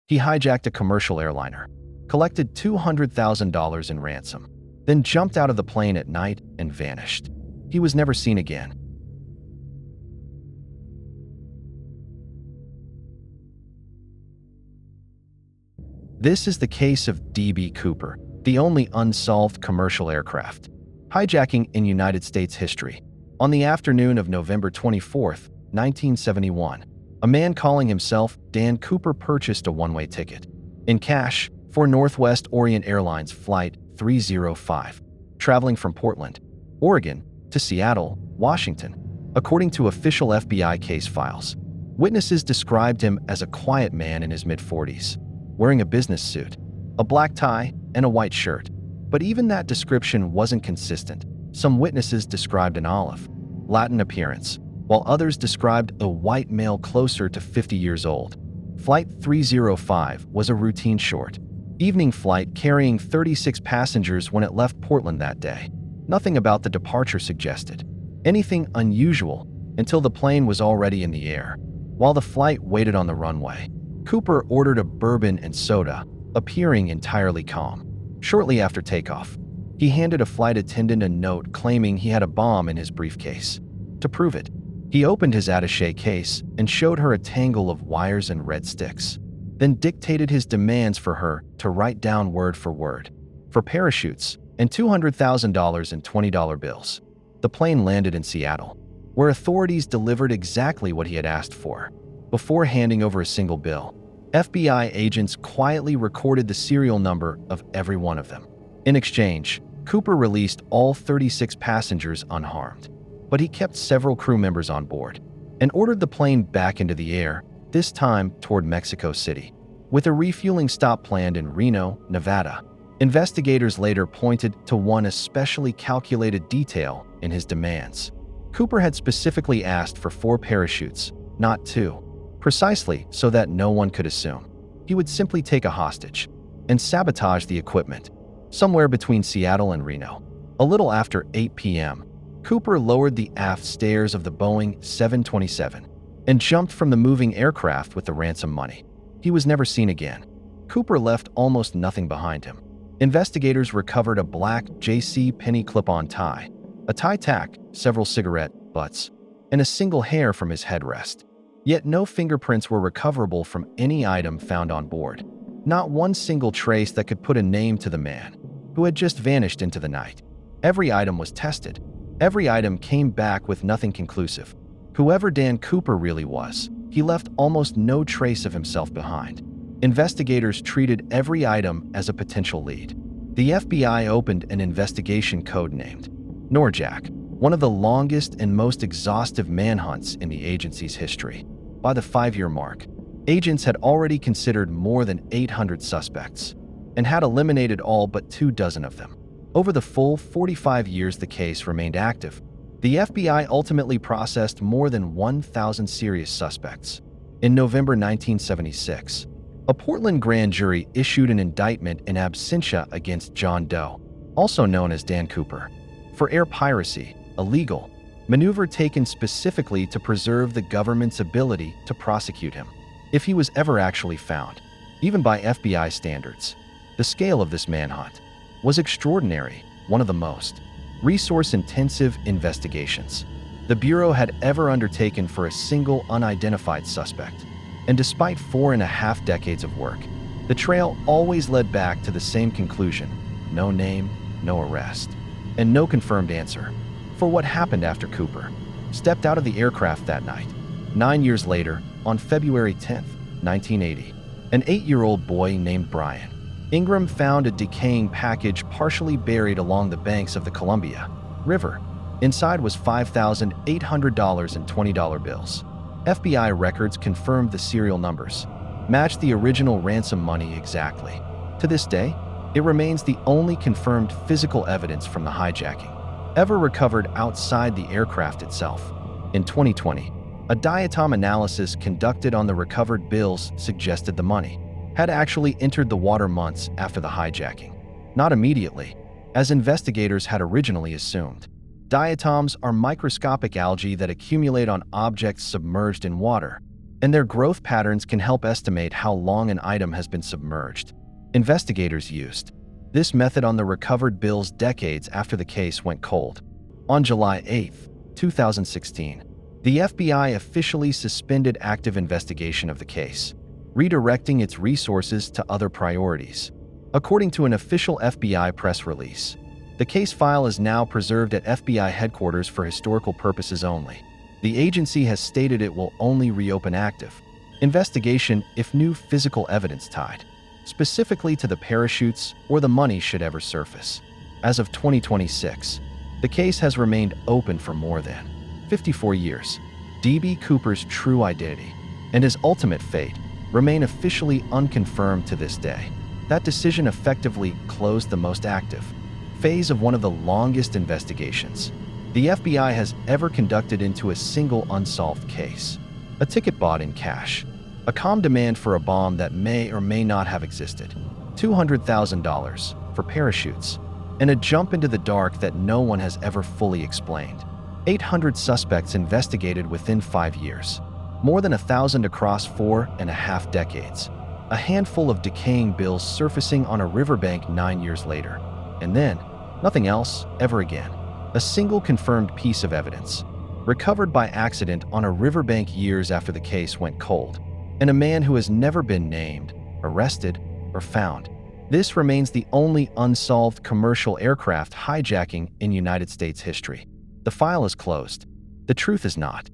He hijacked a commercial airliner, collected $200,000 in ransom, then jumped out of the plane at night and vanished. He was never seen again. This is the case of D.B. Cooper, the only unsolved commercial aircraft hijacking in United States history. On the afternoon of November 24, 1971, a man calling himself Dan Cooper purchased a one-way ticket in cash for Northwest Orient Airlines Flight 305, traveling from Portland, Oregon, to Seattle, Washington. According to official FBI case files, witnesses described him as a quiet man in his mid-40s, wearing a business suit, a black tie, and a white shirt. But even that description wasn't consistent. Some witnesses described an olive, Latin appearance, while others described a white male closer to 50 years old. Flight 305 was a routine short evening flight carrying 36 passengers when it left Portland that day. Nothing about the departure suggested anything unusual until the plane was already in the air. While the flight waited on the runway, Cooper ordered a bourbon and soda, appearing entirely calm. Shortly after takeoff, he handed a flight attendant a note claiming he had a bomb in his briefcase. To prove it, he opened his attaché case and showed her a tangle of wires and red sticks, then dictated his demands for her to write down word for word for parachutes and $200,000 in $20 bills. The plane landed in Seattle, where authorities delivered exactly what he had asked for. Before handing over a single bill, FBI agents quietly recorded the serial number of every one of them. In exchange, Cooper released all 36 passengers unharmed, but he kept several crew members on board and ordered the plane back into the air, this time toward Mexico City, with a refueling stop planned in Reno, Nevada. Investigators later pointed to one especially calculated detail in his demands. Cooper had specifically asked for 4 parachutes, not 2, precisely so that no one could assume he would simply take a hostage and sabotage the equipment. Somewhere between Seattle and Reno, a little after 8 p.m., Cooper lowered the aft stairs of the Boeing 727 and jumped from the moving aircraft with the ransom money. He was never seen again. Cooper left almost nothing behind him. Investigators recovered a black J.C. Penney clip-on tie, a tie tack, several cigarette butts, and a single hair from his headrest. Yet no fingerprints were recoverable from any item found on board. Not one single trace that could put a name to the man who had just vanished into the night. Every item was tested. Every item came back with nothing conclusive. Whoever Dan Cooper really was, he left almost no trace of himself behind. Investigators treated every item as a potential lead. The FBI opened an investigation codenamed Norjack, one of the longest and most exhaustive manhunts in the agency's history. By the 5-year mark, agents had already considered more than 800 suspects and had eliminated all but 24 of them. Over the full 45 years the case remained active, the FBI ultimately processed more than 1,000 serious suspects. In November 1976, a Portland grand jury issued an indictment in absentia against John Doe, also known as Dan Cooper, for air piracy, a legal maneuver taken specifically to preserve the government's ability to prosecute him if he was ever actually found. Even by FBI standards, the scale of this manhunt was extraordinary, one of the most resource-intensive investigations the Bureau had ever undertaken for a single unidentified suspect. And despite 4.5 decades of work, the trail always led back to the same conclusion: no name, no arrest, and no confirmed answer for what happened after Cooper stepped out of the aircraft that night. 9 years later, on February 10, 1980, an 8-year-old boy named Brian Ingram found a decaying package partially buried along the banks of the Columbia River. Inside was $5,800 in $20 bills. FBI records confirmed the serial numbers matched the original ransom money exactly. To this day, it remains the only confirmed physical evidence from the hijacking ever recovered outside the aircraft itself. In 2020, a diatom analysis conducted on the recovered bills suggested the money had actually entered the water months after the hijacking, not immediately, as investigators had originally assumed. Diatoms are microscopic algae that accumulate on objects submerged in water. and their growth patterns can help estimate how long an item has been submerged. Investigators used this method on the recovered bills decades after the case went cold. On July 8, 2016, the FBI officially suspended active investigation of the case, redirecting its resources to other priorities. According to an official FBI press release, the case file is now preserved at FBI headquarters for historical purposes only. The agency has stated it will only reopen active investigation if new physical evidence tied specifically to the parachutes or the money should ever surface. As of 2026, the case has remained open for more than 54 years. D.B. Cooper's true identity and his ultimate fate remain officially unconfirmed to this day. That decision effectively closed the most active phase of one of the longest investigations the FBI has ever conducted into a single unsolved case. A ticket bought in cash, a calm demand for a bomb that may or may not have existed, $200,000 for parachutes, and a jump into the dark that no one has ever fully explained. 800 suspects investigated within 5 years, more than 1,000 across 4.5 decades. A handful of decaying bills surfacing on a riverbank 9 years later, and then nothing else ever again. A single confirmed piece of evidence, recovered by accident on a riverbank years after the case went cold, and a man who has never been named, arrested, or found. This remains the only unsolved commercial aircraft hijacking in United States history. The file is closed. The truth is not.